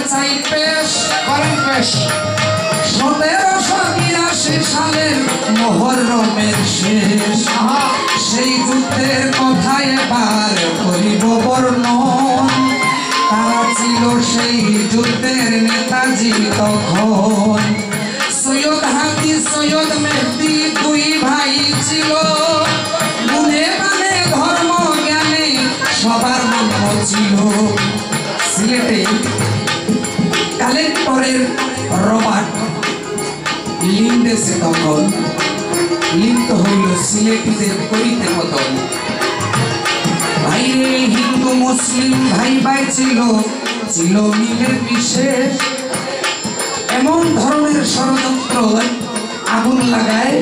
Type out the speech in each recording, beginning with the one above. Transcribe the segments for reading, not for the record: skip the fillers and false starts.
চাই পেশ করেন পেশ 1782 সালের মুহররমের শেষ সেই যুদ্ধের কথা এবার করিব বর্ণন তারা ছিল সেই যুদ্ধের নেতাজি তখন সৈয়দ হাদি সৈয়দ মেহদি দুই ভাই ছিল গুণে মানে ধর্ম জ্ঞানে সবার মধ্য ছিল সিলেটে কালেক্টরের রবার্ট লিন্ডেসে তখন লিপ্ত হইল সিলেটিদের করিতে মতন ভাইরে হিন্দু মুসলিম ভাই ভাই ছিল ছিল মিলের বিশেষ এমন ধরনের ষড়যন্ত্র আগুন লাগায়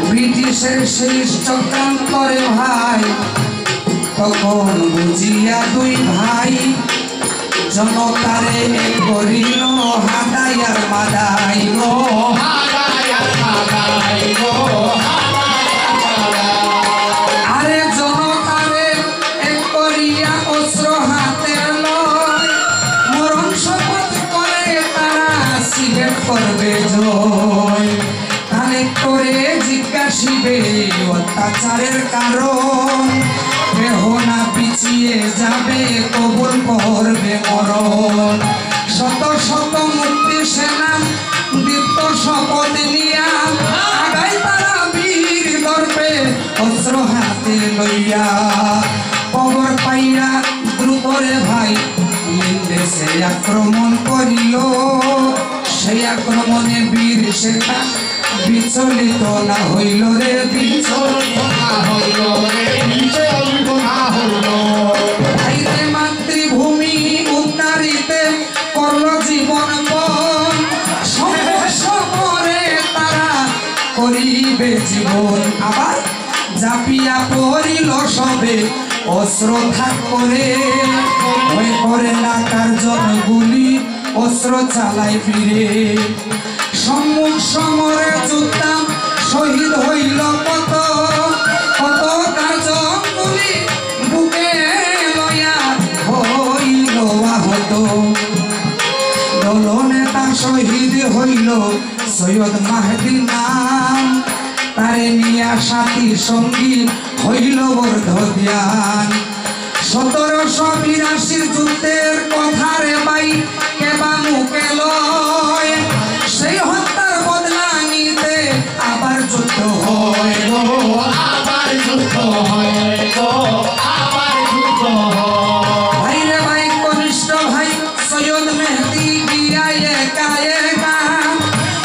ব্রিটিশের সেই চক্রান্তরে ভাই তখন বুঝিয়া দুই ভাই জনতারে করিল হাদায়ার মাদাই গো আরে জনতারে করিয়া অস্ত্র হাতে লয় মরণ শপথ করে তারা সিলেট করবে জয় কালেক্টরে জিজ্ঞাসিবে অত্যাচারের কারণ কেহ না পিছিয়ে যাবে কবুল করবে মরণ শত শত মুক্তি সেনা দীপ্ত শপথ নিয়া আগাই তারা বীর দর্পে অস্ত্র হাতে লইয়া খবর পাইয়া দ্রুতরে ভাই লিন্ডেসে আক্রমণ করিল সেই আক্রমণে বীর সেনা বিচলিত না হইল রে বিচলিত না হইল রে বিচলিত না হইল ভাইরে মাতৃভূমি উদ্ধারিতে করল জীবন পণ সমরে তারা করিবে জীবন আবার জাপিয়া পড়িল সবে অস্ত্র থাক করে ভয় করে না কার্জন গুলি অস্ত্র চালাই ফিরে সম্মুখ সমরে যুদ্ধ শহীদ হইল কত কত কার্জন গুলি বুকে লইয়া হইল আহত দলনেতা শহীদ হইল সৈয়দ মাহদি নাম তারে নিয়া সাথী সঙ্গী হইল বর্ধমান 1782 যুদ্ধের কথা রে ভাই কেবা মুখে লয় সেই হত্যার বদলা নিতে আবার যুদ্ধ হয় গো আবার যুদ্ধ হয় গো আবার যুদ্ধ ভাই রে ভাই কনিষ্ঠ ভাই সৈয়দ মেহদি গিয়া একা একা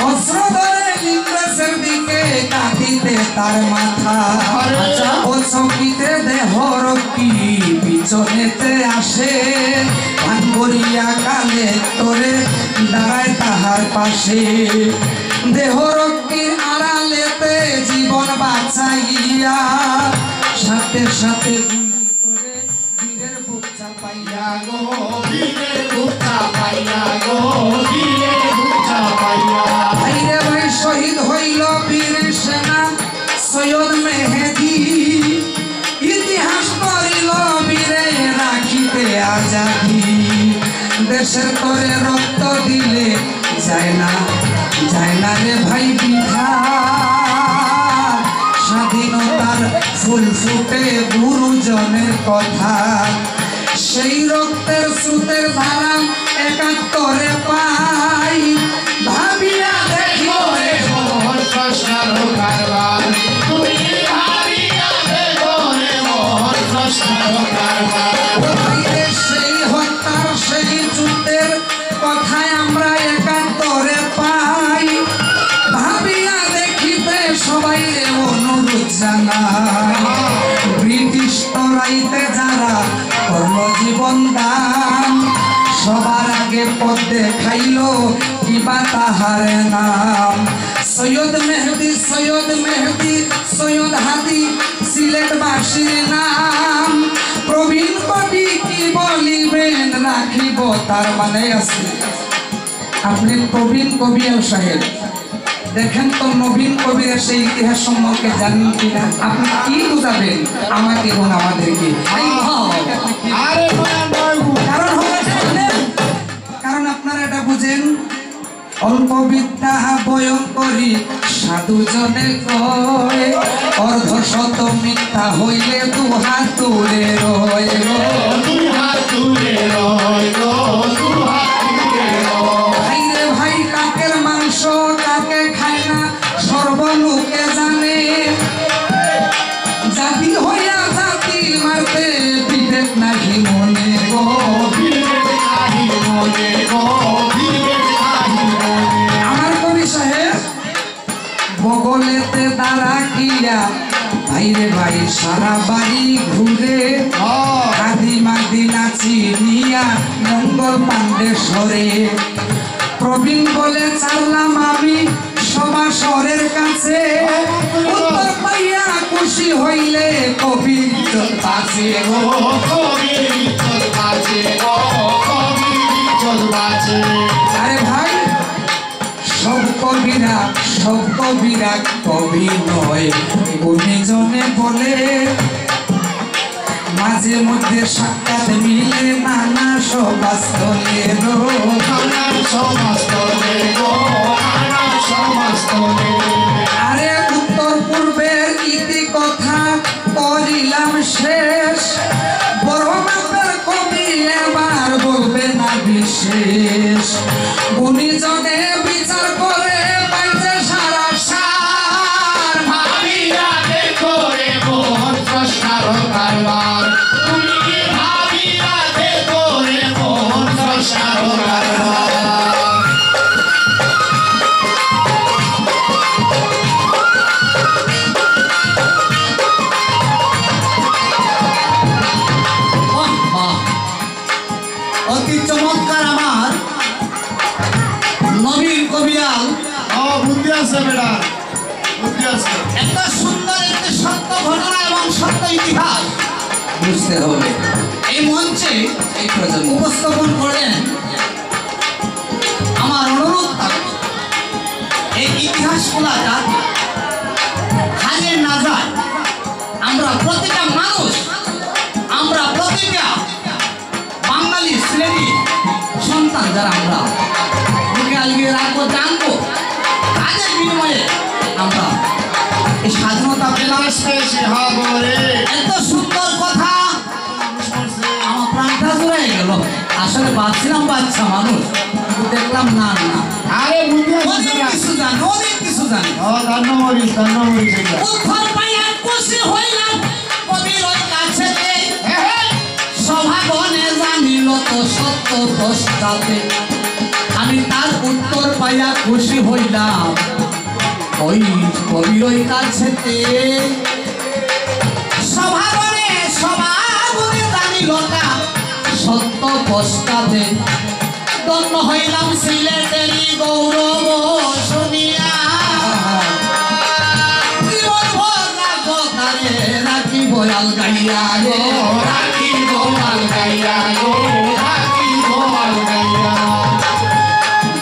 অস্ত্র ধরে ইংরেজের দিকে কাটিতে তার মাথা ও চকিতে দেহ রক্ষী পিছনেতে আসে ভাঙ্গরিয়া কালে তোরে দাঁড়ায় তাহার পাশে দেহ রক্ষীর আড়ালেতে জীবন বাঁচাইয়া সাথে সাথে করে বীরের বুক চাপাইয়া গো বীরের বুক চাপাইয়া গো বীরের বুক চাপাইয়া ভাইরে ভাই শহীদ হইল বীর সেনা সৈয়দ মেহেদি ইতিহাস করিল বীরে রাখিতে আজাদি দেশের তরে রক্ত দিলে যায় না রে ভাই বৃথা স্বাধীনতার ফুল ফুটে গুরুজনের কথা সেই রক্তের স্রোতের ধারা 71 পাই ভাবিয়া দেখো রে মোহন কৃষ্ণর কারবার তুমি ভাবিয়া দেখো রে মোহন কৃষ্ণর কারবার সেই হত্যার সেই যুদ্ধের কথায় আমরা 71 পাই ভাবিয়া দেখিতে সবাই রে অনুরোধ জানাই ব্রিটিশ তরাইতে যারা করল জীবন দান সবার আগে পথ দেখাইল কিবা তাহার নাম সৈয়দ মেহদি সৈয়দ হাদি সিলেটবাসীর নাম প্রবীণ কবি কি বলিবেন রাখিব তার মানে আছে আপনি প্রবীণ কবি সাহেব দেখেন তো নবীন কবির সেই ইতিহাস সম্পর্কে জানেন কিনা আপনি কি বুঝাবেন আমাকে এবং আমাদেরকে অল্প বিদ্যা ভয়ঙ্করী সাধু জনে কয় অর্ধ শত মিথ্যা হইলে দুহাত দূরে রয় ভাই রে ভাই কাকের মাংস কাকে খায় না সর্বলোকে জানে জাতি হইয়া জাতি মারতে বিবেক নাহি মনে গো আমার কবি সাহেব বগলেতে দাঁড়া কিয়া ভাইরে ভাই সারা বাড়ি ঘুরে আদি মাদি নাচি নিয়া মঙ্গল পাণ্ডেশ্বরে প্রবীণ বলে চাললাম আমি সভা শহরের কাছে উত্তর পাইয়া খুশি হইলে কবি বাঁচে গো আরে ভাই সব কবিরা কবি নয় গুণীজনে বলে মাঝে মধ্যে সাক্ষাৎ মিলে নানা সভাস্থলে আরে উত্তর পূর্বের ইতি কথা করিলাম শেষ বড় মাপের কবি এবার বলবে না বিশেষ গুণীজনে বিচার করে পাইছে সারা সার ভাবিয়া দেখো রে মোহন স্রষ্টার কারবার তুমি কি ভাবিয়া দেখো রে মোহন স্রষ্টার কারবার অতি চমৎকার আমার নবীন কবিয়াল বুদ্ধি আছে বেটা বুদ্ধি আছে এত সুন্দর একটি সত্য ঘটনা এবং সত্য ইতিহাস বুঝতে হবে এই মঞ্চে এই প্রজন্ম উপস্থাপন করলেন আমার অনুরোধ থাকবে এই ইতিহাসগুলা যাতে হারিয়ে না যায় আমরা প্রতিটা মানুষ আমরা প্রতিটা বাঙালি শ্রেণী সন্তান যারা আমরা বুকে আলগিয়ে রাখবো জানবো কাজের বিনিময়ে আমরা এই স্বাধীনতা পেলাম এত সুন্দর কথা আমার প্রাণটা জুড়ে গেল আসলে ভাবছিলাম বাচ্চা মানুষ দেখলাম না না আরে অনেক কিছু জানি অনেক কিছু জানি উত্তর পাইয়া খুশি হইলাম কবির ওই কাছেতে সভাগণে জানিল তো সত্য প্রস্তাবে আমি তার উত্তর পাইয়া খুশি হইলাম ওই কবির ওই কাছেতে সভাগণে জানিল না সত্য প্রস্তাবে ধন্য হইলাম সিলেটেরই গৌরব শুনিয়া জীবন ভর রাখো তারে রাখি বয়াল গাইয়া গো রাখি বয়াল গাইয়া গো রাখি বয়াল গাইয়া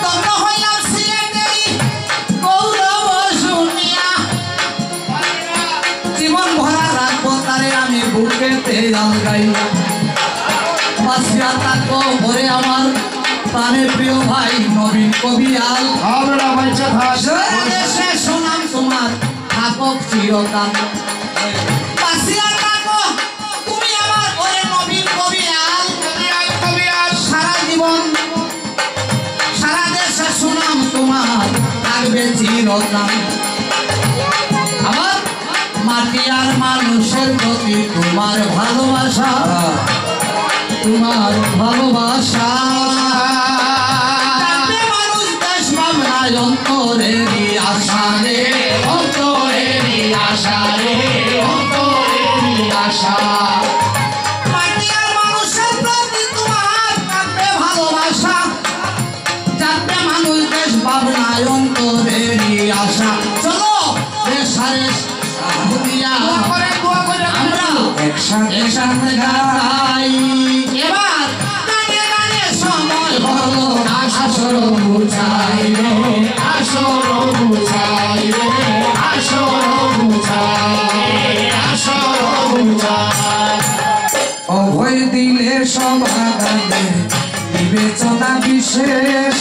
ধন্য হইলাম সিলেটেরই গৌরব শুনিয়া জীবন ভরা রাখবো তারে আমি বুকেতে আল গাইয়া বাসিয়া থাকো ভরে আমার প্রাণের প্রিয় ভাই নবীন কবিয়াল দেশে সুনাম তোমার থাকক চিরকাল বাসিয়া থাকো তুমি আমার ওরে নবীন কবিয়াল সারা জীবন সারা দেশে সুনাম তোমার থাকবে চিরকাল আমার মাটি আর মানুষের প্রতি তোমার ভালোবাসা তোমার ভালোবাসা মানুষ দেশ ভাবনায় অন্তরেরই আশা রে অন্তরেরই আশা রে অন্তরেরই আশা মাটি আর মানুষের প্রতি তোমার থাকবে ভালোবাসা যাতে মানুষ দেশ ভাবনায় অন্তরেরই আশা চলো দেশারে আমরা একসাথে গাই এবার গানে গানে সময় হলো আসর বুঝাই রে আসর বুঝাই রে আসর বুঝাই আসর বুঝাই অভয় দিলে সমাধানে বিবেচনা বিশেষ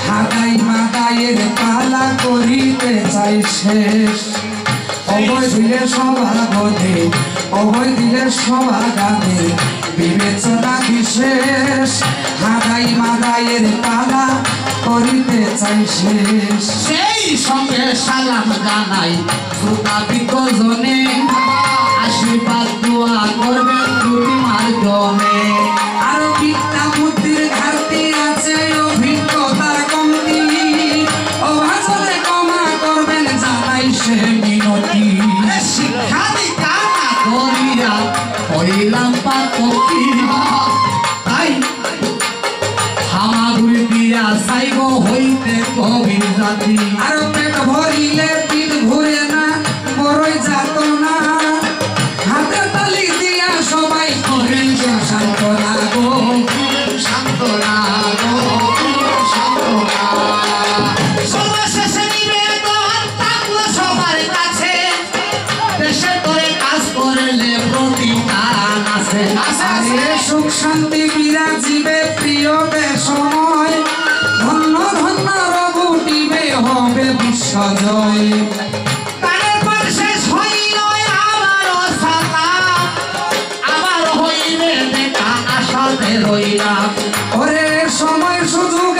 হাগাই মাদা মাদায়ের পালা করিতে চাই শেষ অভয় দিলে সভাগতে অভয় দিলে সভাগাতে বিবেচনা বিশেষ হাদাই মাদায়ের পালা করিতে চাই শেষ সেই সঙ্গে সালাম জানাই শ্রোতা বিকজনে আশীর্বাদ দোয়া করবেন প্রতিমার জনে আরো বিদ্যা বুদ্ধির ঘাটতি আছে অভিজ্ঞতার কমতি অভাজনে ক্ষমা করবেন জানাই সে মিনতি শিক্ষা দীক্ষা না করিয়া হইলাম পাতকি তাই হামাগুড়ি দিয়া চাইব হইতে কবির জাতি আর পেট ভরিলে পিঠ ঘুরে না বড়ই যাত না হাতে তালি দিয়া সবাই করেন সান্ত্বনা গো সান্ত্বনা গো সান্ত্বনা সর্বশেষে নিবেদন থাকলো সবার কাছে দেশে করে কাজ করলে প্রতিদান আছে আরে সুখ শান্তি বিরাজিবে প্রিয় সময় ধন্য ধন্য রঘুটিবে হবে বিশ্বজয় কানের পর শেষ হইল আমারও সালাম আবার হইবে দেখা আশাতে রইলাম ওরে সময় সুযোগ